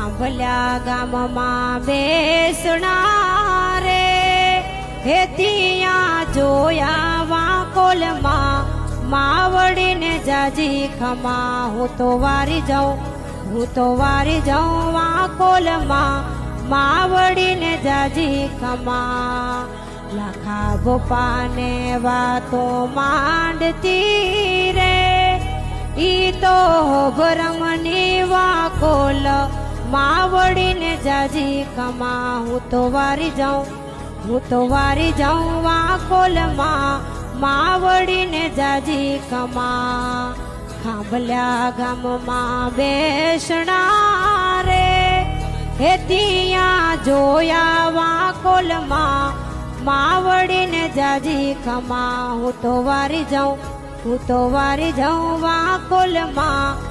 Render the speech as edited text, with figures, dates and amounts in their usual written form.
ખાંભલ્યા ગામમાં બેસણા રે હે ત્યાં જોયા વાંકોલમાં માવડીને જાજી ખમા હું તો વારી જાઉં વાંકોલમાં માવડીને જાજી ખમા લાખા ગોપાને વાતો માંડતી રે ઈ તો ભરમની વાકોલ માવડીને જાજી ખમા હું તો વારી જાઉં વાકોલમાં માવડીને જાજી ખમા ખાંભલ્યા ગામમાં બેસણા રે હે ત્યાં જોયા વાકોલમાં માવડીને જાજી ખમા હું તો વારી જાઉં વાકોલમાં